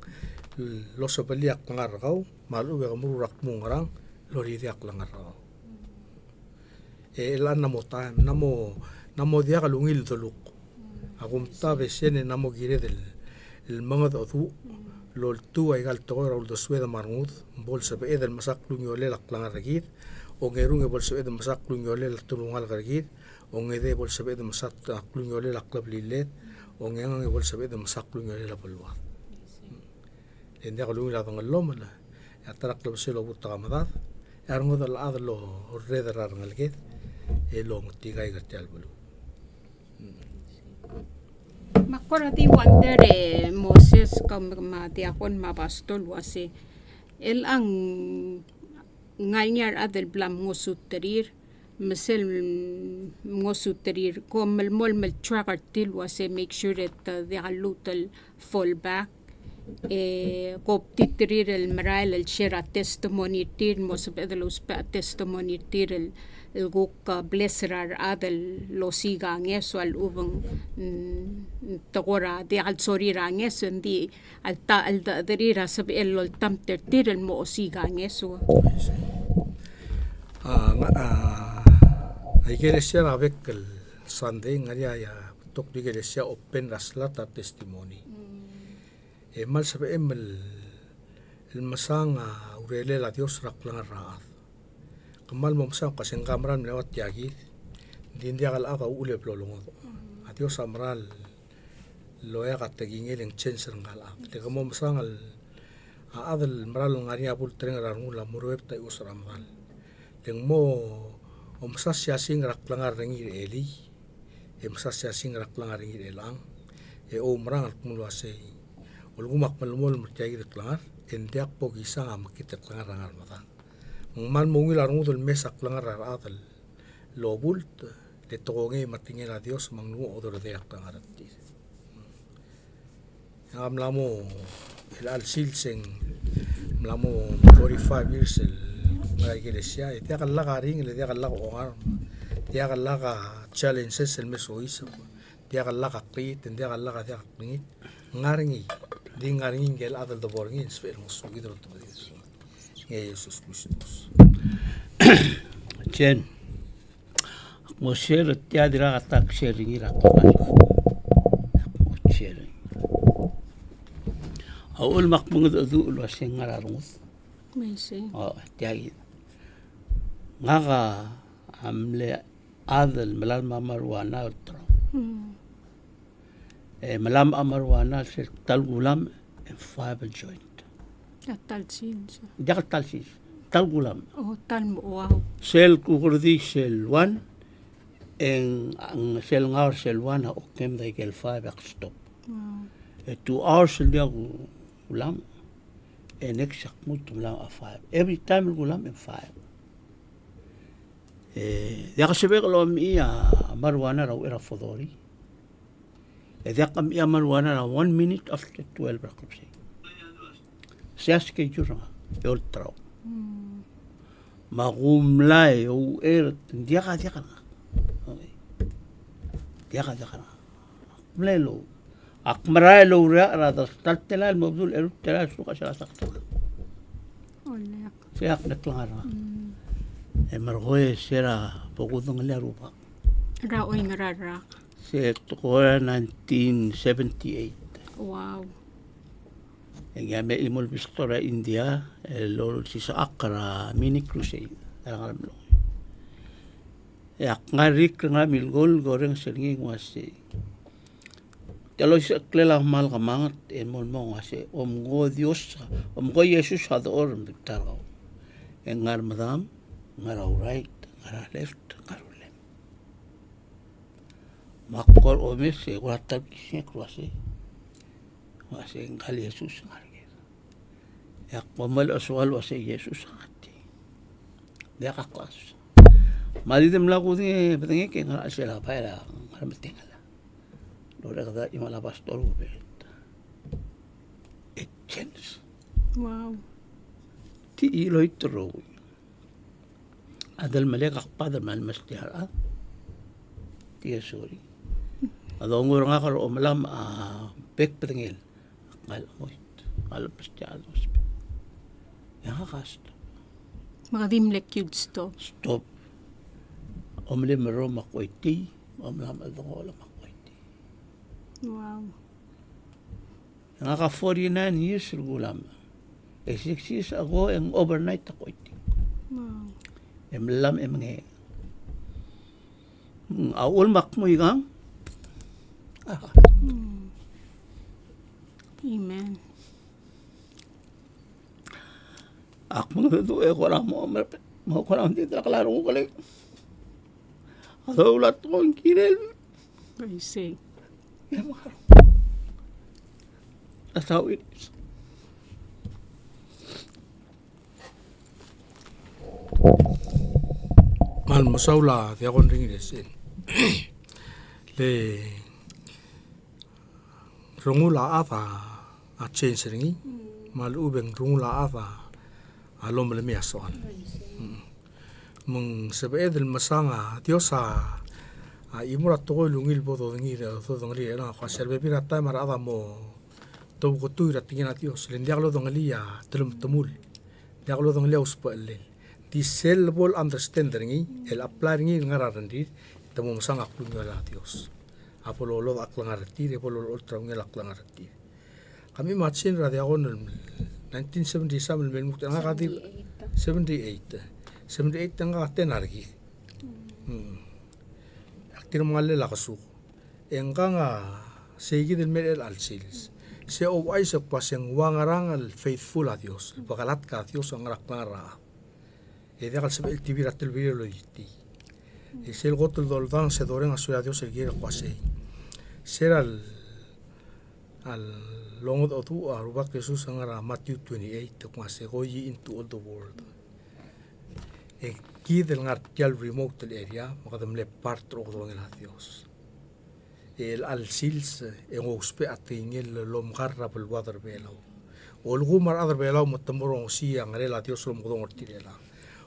lo sebeliak langar kau, malu kameru rakmung orang, lo riak langar kau. Elan namo dia kalungil doluk. Agum ta besene namo gire del mangad otu. Lol tu ay gal to ol do sweda marmud bol sabe edel masak lunyole la klangar regid o ngerunge bol sabe edel masak lunyole la tulungal regid o ngede bol sabe edel masak lunyole la klab lilet o ngenge bol sabe edel masak lunyole la bolwa ende kalungi la tong lom la ya tarak lo selo buta kamadat arngo dal adlo reder arngalget e lo mutigai gatal bolu Makorati wonder Moses kam diakon mabastol wase el ang nganyar adel blam ngosuterir mesel ngosuterir kom mol tracker til wase make sure that the alutal fall back kop titrir el maral el share testimony tir mosab edelos pa testimony tir el guk blesserar adel losiga ngeso al ubang tagora de al sorira ngeso ndi al ta al derira sab el tamter tir el mosiga ngeso ay iglesia avec el Sunday ngaria ya tok di iglesia open raslata testimony mal sabe el masanga urele la Dios raklang raat kamal mo masang kasing kamran lewat tiagi din dia kal aka ule plolongo a Dios amral loya kategingel yang change ngal de kamo masang al adal maral ngaria bul treng rangula murweb tai usramal deng mo omsasya sing raklang rengi eli emsasya sing raklang rengi elang omrang kumulase ulgumak malmol mertiagi deklangar endiak pogisa makita klangar rangar mata man mungil arngudul mesak klangar atal lobult le togonge matingel a Dios mangnu odor de klangar tis am lamo el alsil seng lamo 45 years el la iglesia dia kala ring le dia kala ongar dia kala challenges el mesois dia kala kakrit dia kala dia kakrit ngaringi di ngaringin gel adal do borgin sfer mo sugidro to dis Jesus Kristus chen mo share tia dira atak sharing ira sharing awul makmung do lo sengararungus Maisi tia ngaga amle adal malal mamarwana utro malam amarwana se talgulam en fiber joint talsin dia talsis talgulam tal wow sel kukurdi sel 1 en sel ngar sel 1 o kem da gel fiber stop 2 hours dia gulam en exak mutum la a 5 every time gulam en 5 dia kasebe lo mi marwana ra era fodori إذا قام يعمل وانا 1 minute after 12 رقم شيء سياسكي جرا يولتراو ما قوم لاي او اير ديقا مليلو Akmaray lo ria rada taltela mabdul eru tela suka sala sakta. Olek. Siak naklara. Margoy sera pokudong lerupa. Raoy ngararak. Se tokoa 1978. Wow. Yang me imol pistora India lo si sa akra mini crusade. Alam lo. Yak ngarik nga milgol goreng sering wasi. Kalau si klela mal kamangat emol mo ngasi omgo Dios omgo Yesus had orang bitaraw. Ngar madam, ngar right, ngar left, ngar left. Makor omes se watak kisnya kluasi. Wasi ngal Yesus ngar. Yak pamal aswal wasi Yesus ngati. Dia kaklas. Malidim lagu ni betenge ke ngar asela paira ngar betingala. Lora kada imala pastor ubet. It changed. Wow. Ti iloy tro. Adal malek akpada mal mastihara. Ti sorry. Adong nga karo malam pek petengil. Ngal moit. Ngal pastiado. Yang kast. Mga dimlek yun stop. Stop. Omle mero makoiti. Omlam adong wala makoiti. Wow. Nga ka 49 years gulam. 6 years ago ang overnight ako iti. Wow. Emlam emnge. Awol makmo igang. Amen. Ak mga tuwe ko lang mo ko lang dito klaro ko kali. Ado ulat ko ang kirel. I see. That's how it is. Mal masaula ti akon ring desin. Le rungula ata a change ringi. Mal ubeng rungula ata alom le miason. Mung sebedel masanga Diosa imura to lungil bodo ngi to dongri na kwa serbe pirata marada mo to ko tu ratingina Dios le diaglo dongali ya telum temul diaglo dongali uspal disable understanding el apply ngi ngararandi tamo masang aklu ngala Dios apolo lo aklangarti apolo ultra ngel aklangarti kami machin radio on 1977 men mukta ngati 78 nga tenargi aktir mangalle lakasu engka nga segi del merel al sils se o ay sa paseng wangarang al faithful a Dios bakalat ka Dios ang raknara e de kal sebel tibira tel video lo diti e sel gotol doldan se doren a suya Dios el gira kwase ser al long o tu a rubak Jesus ang Matthew 28 kwase go ye into all the world del ngartial remote area makadam le part o do ngel Dios el al sils en ospe atingel lom garra pel water belo ol gumar other belo motamoro si ang rela Dios lom godong ortirela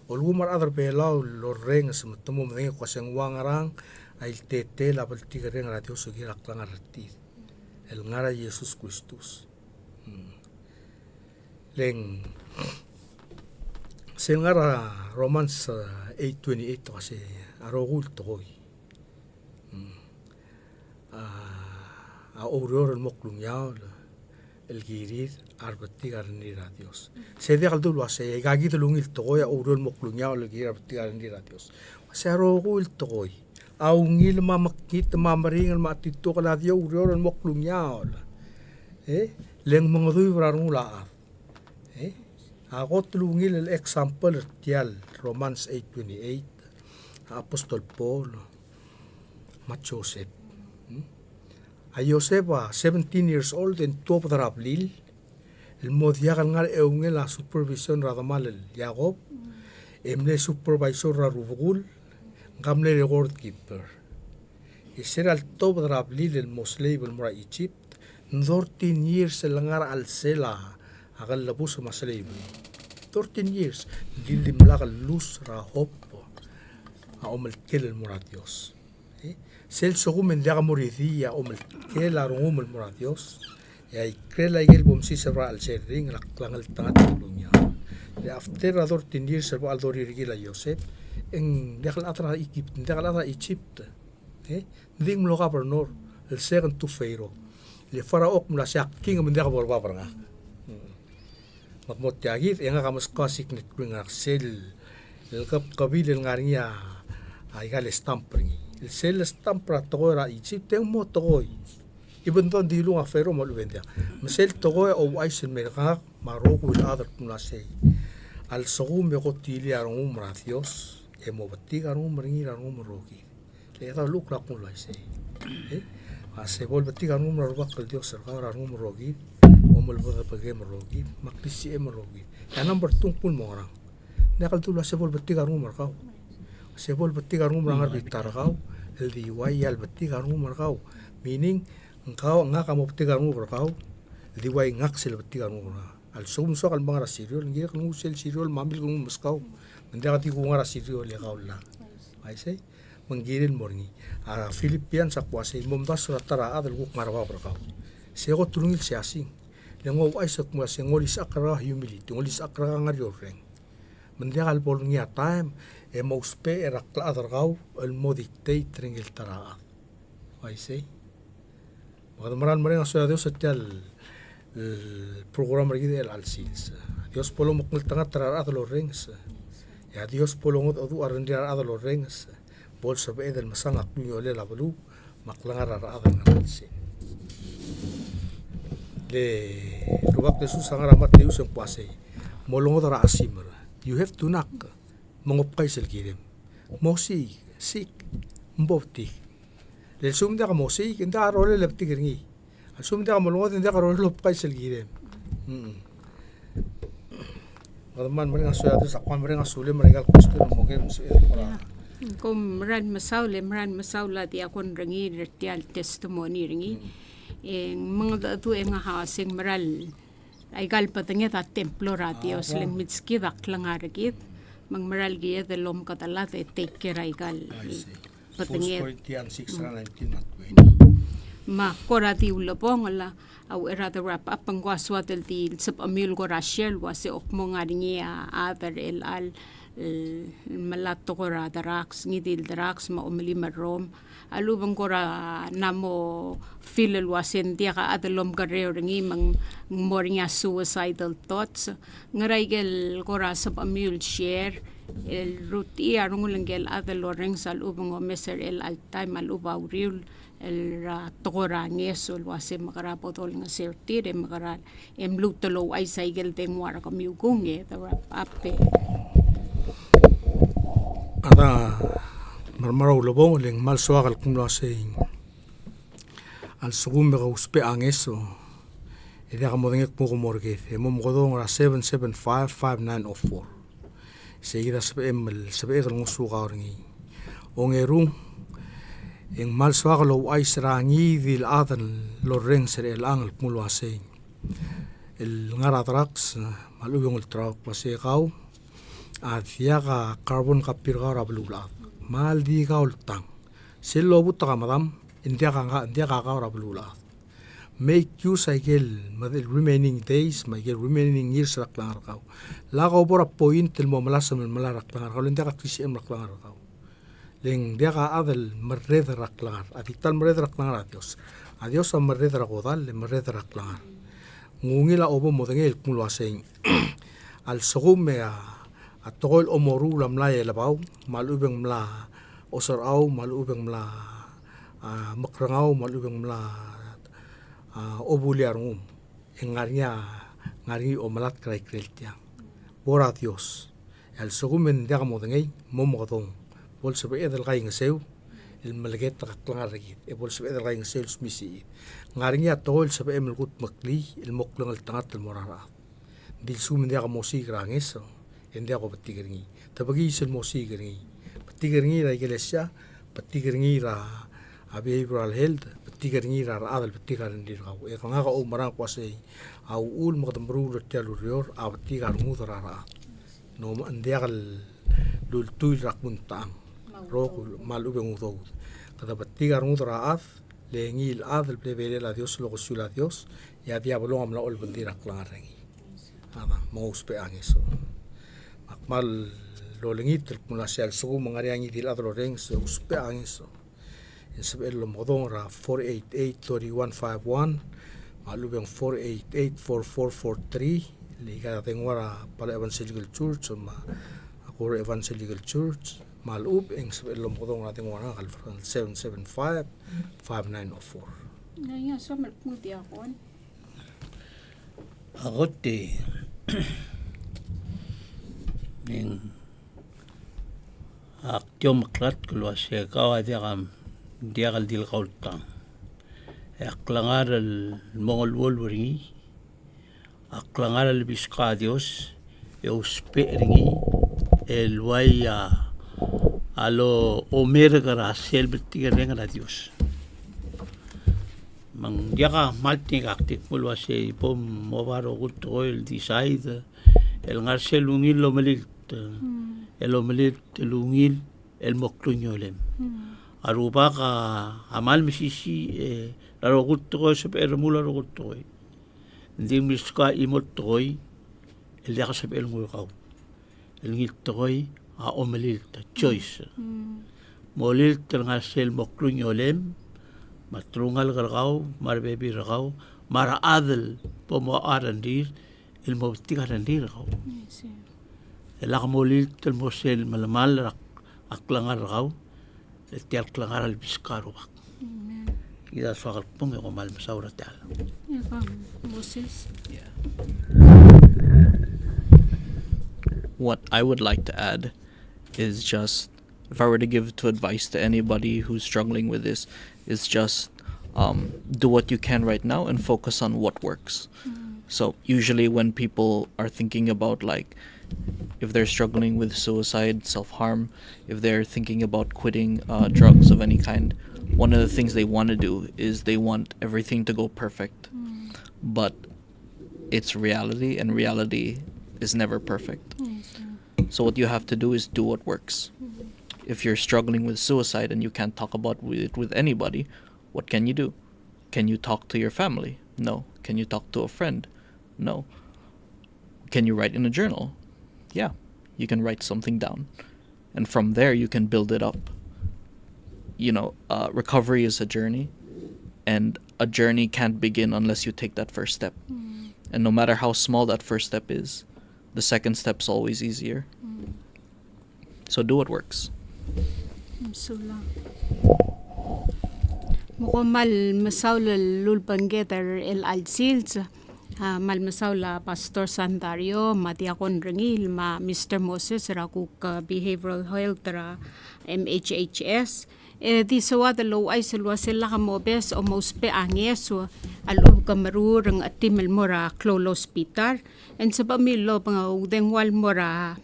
ol gumar other belo lo reng se motamo meng kwaseng wangarang ail tete la pel tigre ngara Dios gira klangarti el ngara Jesus Kristus leng Sengara Romans 8:28 kasi arogul toy. Auror el moklung yaw el girir arbati garni ra Dios. Se de aldo lo se gagi de lungil toy auror el moklung yaw el girir arbati garni ra Dios. Se arogul toy. Aungil mamakit mamaring el matito kala Dios auror el moklung yaw. Leng mga duy rarula. Ako tulungil el example tial Romans 8:28 Apostol Paul Joseph a Joseph 17 years old en top darablil el modiagal ngar eungel la supervision radamal el Jacob emle supervisor rarubugul gamle record keeper isera al top darablil el mosley el mura Egypt 14 years el ngar al sela agal labus maslay 13 years lilim lagal lus rahop a omal kel el mura Dios Sel sogum mendiaga murithi ya omel ke la rungum el mora Dios. Ya ikrela igel bom si serba al sering langal tangat lunya. Le after ador tindir serba al dori rigila Yosef en dakal atra Egypt. Ding mloga bernor el second to Pharaoh. Le faraok mula siak king mendiaga borba baranga. Makmot yagit enga kamas kasik net kuingak sel el kabil el ngaringa aigal stampringi. El sel stampra togora Egypt teng mo togoi. Ibon ton di lunga Pharaoh mo lubendia. Mesel togoi o wais el merga maroko el adar mula sei. Al sogum me gotili arong umra Dios e mo batiga arong ringi arong roki. Le da luk la kun lai sei. Se vol batiga arong umra roki Dios serga arong roki. Omol boda pagi merogi, maklisi merogi. Ya number tungkul mo orang. Nakal tu lah sebol betiga rumah kau. Sebol betiga rumah ngar bitar kau. El diwai al betiga rumah kau. Meaning engkau ngak kamu betiga rumah kau. El diwai ngak sel betiga rumah. Al sum so kal bangar siriol, ngira kau sel siriol mambil kau muskau. Mendekati kau ngar siriol ya kau lah. Aisai menggirin morni. Filipian sakuasai momdas surat tara adal guk marwa berkau. Sego tulungil siasing. Lengo aisak mo se ngolis akra humility ngolis akra ngario reng mendial bolnya time e mo spe era kladargau el modictate ring el tara ai sei maran maran so Dios etal el programa de el alsils Dios polo mo tanga tara los rings ya Dios polo ngot odu arendiar ada los rings bol sabe del masanga kunyo le la blu maklangar ada ngalsi le luwak Jesus ang Mateus ang puasay molong dara asimra you have to knock mangopkay sel kirim mosi sik mbofti le sumda ka mosi kinda role lepti giringi al sumda ka molong tinda ka role lopkay sel kirim Madman meringa suatu sakwan meringa sule meringa kustu mo ke kom ran masaula di akon rangi retial testimony ringi mga tu nga hasing maral ay galpatangya ta templo ratio sling mitski daklangargit mang maral giya de lom katalat take care ay gal patangya ma korati ulapong ala aw erata wrap up ang waswatel ti sap amil ko rachel wasi okmo nga niya atar el al malato ko ra darax ngidil darax ma umili marom alubang ko ra namo filel wasen dia ka adalom gareo ringi mang moringa suicidal thoughts ngaraigel ko ra sab amul share el ruti arong langgel adalo ring sal ubang o meser el altay malubaw riul el tokora ngeso wase makarapotol nga sertire makaral emlutolo ay saigel tengwara kamiugunge tawra ape ada marmaraw lobong leng mal suakal kumlo saying al sugum me uspe angeso ida kamodenge ko morge mom godong ra 7755904 seguida sabe el musuga orngi ongerung en mal suakal lo ay srangi dil adan lo reng ser el angel kumlo saying el ngaratrax malubong el trauk pase kau Athia carbon kapir ka rabulula mal di ka ultang selo buta ka madam india ka rabulula make use cycle madel remaining days my remaining years raklangar ka la ka bora point el mo malasam malarak langar ka india ka kisem raklangar ka leng dia ka adel merred raklangar adital merred raklangar adios am merred rakodal merred raklangar ngungila obo modengel kumlo aseng al sogum atol omoru lamlay labaw malubeng mla osaraw malubeng mla makrangaw malubeng mla obuliarungum ngari omalat kray kreltia bora Dios el sogumen dia modengay momodong bol sabe edel kay ngaseu el malget taklangarigi e bol sabe edel kay ngaseu smisi ngari atol sabe emelgut makli el moklang el tangat el morara dil sumen dia mosi grangeso India ko patigiringi tabagi sel mosi giringi patigiringi ra iglesia patigiringi ra behavioral health patigiringi ra adal patigiringi ra e kanga ka umara ko se au ul mo tambru ro telurior a patigar mudara ra no India kal lul tu rakunta roku malu be ngudo kada batigar ngudra af le ngil af le vele la Dios lo sula Dios ya diablo amla ol bendira klarengi ama mos pe angeso makmal lo lengit mula sel sugu mangari angi dil adro reng so uspe angeso sebel lo modong ra 488-3151 malu beng 488-4443 liga tengwara pala evangelical church ma akor evangelical church malub eng sebel lo modong ra tengwara kal 775-5904 Naya so malputi ako. Agote ning aktyo maklat kulwa siya kawa dia kal dil kaultang aklangar al mongol wolweringi aklangar al biska Dios uspe ringi el waya alo omer gara sel betiga renga Dios mang dia ka malting aktik kulwa siya pom mobaro gutto el decide el ngar selungil lo melit el omelit lungil el moklunyolem aruba ka amal misisi rarogut ko sa permula rogut ko hindi miska imot toy el ya sa el ngukaw el ngit toy a omelil ta choice molil nga sel moklunyolem matrungal gargaw marbebi ragaw mara adel pomo arandir el mobtiga randir gaw el akmolil tel mosel malamal aklangar gaw tiar klangar al biskaro bak. Ida suakal pung ko mal masaura tal. Moses. Yeah. What I would like to add is just, if I were to give to advice to anybody who's struggling with this, is just do what you can right now and focus on what works. So usually when people are thinking about like, if they're struggling with suicide, self-harm, if they're thinking about quitting drugs of any kind, one of the things they want to do is they want everything to go perfect. But it's reality, and reality is never perfect. So what you have to do is do what works. If you're struggling with suicide and you can't talk about it with anybody, what can you do? Can you talk to your family? No. Can you talk to a friend? No. Can you write in a journal? Yeah, you can write something down. And from there, you can build it up. You know, recovery is a journey. And a journey can't begin unless you take that first step. And no matter how small that first step is, the second step's always easier. So do what works. Sula. Mukumal masaula lulpanggetar el alsils. Malmasaula Pastor Sandario, Matiakon Rengil, Mr. Moses, Rakuk Behavioral Health, MHHS. Di sawa the low ay silwa sila kamobes o most pe angeso alub kamarurang atimel mora klolo hospital and sa pamilo pang udeng wal mora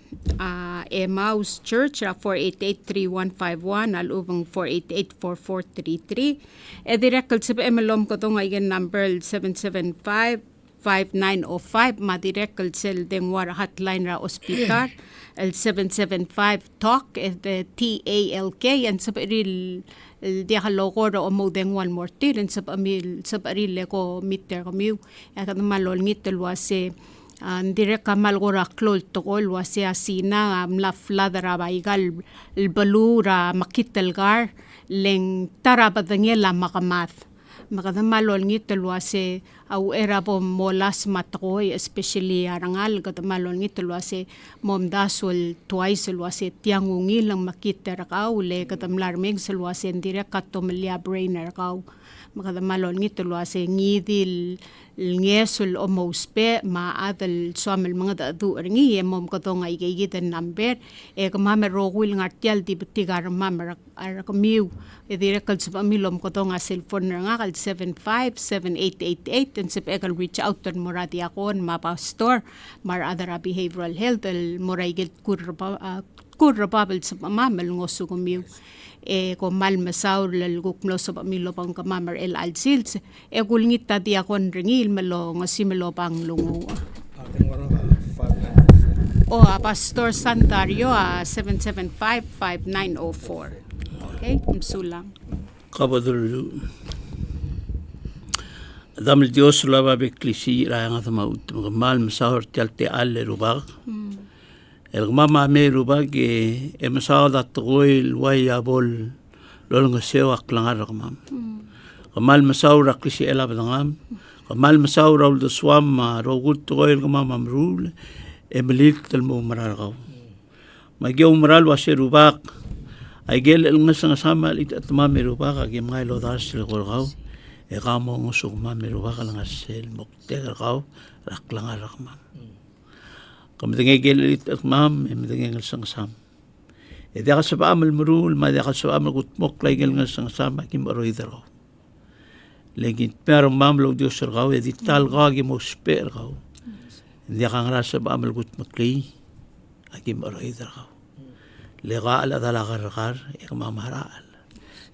Emmaus Church 488-3151 alubang 488-4433 direkal sa emelom ko tong ay number 775-5905 madirekal sel deng wara hotline ra hospital el 775-TALK TALK and sabaril dia logo ro mo deng one more tir and sabaril ko meter kami at malol ngitel wase direk kamal gora klol tokol wase asina la fladra baigal el balura makitel gar leng tarabadangela makamath makadamalol ngitel wase au era po molas matkoy especially arangal kadamalol ngitel wase momdasol twice wase tiangungil lang makiter kaw le kadamlar meg wase direk katomelia brainer kaw makadamalol ngitel wase ngidil ngesol o mospe maadal somel mga dadu ringi mom katong ay gigitan number kamame rogwil ngartial di betigar mamar kamiu direkal sa pamilom katong cellphone nga kal 757888 and sip ekal reach out to morati akon mapastor mar other behavioral health el moraigil kurrababel sa mamel ngosu kamiu ko malmasaw lalgukmlo sa pamilo pang kamamar el alsils gulngit tadi akon ringil melo ngasimelo pang lungo. Ating wala 5 o Pastor Santario 775-5904. Okay, msulang. Kabadulu. Damel Dios lava beklisi rayanga thama utum mal masahor tialte alle rubag. El mama me rubag e masahor dat goil waya bol lolong seo aklangar ramam. Mal masahor aklisi ela badangam. Mal masahor ul do swam rogut goil mama mrul e melit telmo marargaw. Magyo maral wa rubag. Ay gel el ngasang sama lit atma me rubag ag ngay lodas sil golgaw. E kamo ngusuk ma me rubag lang asel mokte gaw raklangar ramam. Kamdenge gel lit atmam e medenge ngasang sam. E dia ka sa amal mrul ma dia ka sa amal gutmok lay gel ngasang sama kim aroidro. Legit pero mam lo Dios gaw e dital gaw gi mo sper gaw. Dia ka ngrasa ba amal gutmok lay akim aroidro. Lega ala dalagar e mamara.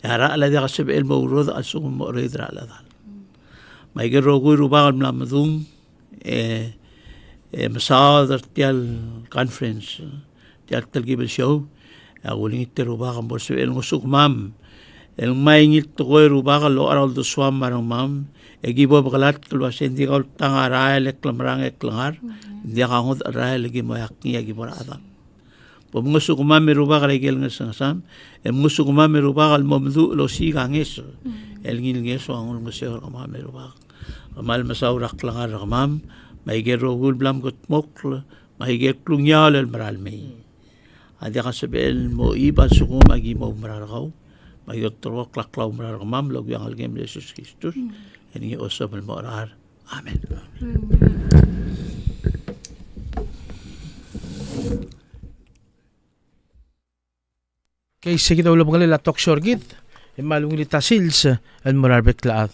Yara ala dia kasib el mawrud asung mawridra ala dal. May gero guru bagal mlamadung masadar tial conference tial talgibel show aguling itiru bagal borso el musuk mam el may ngit to guru bagal lo aral do swam marang mam gibo bagalat kalwasen di kal tangara eklamrang eklangar dia kangod ara lagi moyak niya gibora adam. Pemungsu kuma meruba kala gel ngasang sam emusu kuma meruba kal momdu lo si ganges el ngil ngeso angul ngeseo kuma meruba mal masaurak langar ramam may gero gul blam got mokl may ger klungyal el maral me adi kasabel mo iba suku magi mo marargaw may otro klaklaw marar ramam log yang algem Jesus Kristus eni osabel mo arar. Amen. Kaysa kita ulo pangalila talk short git, malung li tasils, al morar betlaad.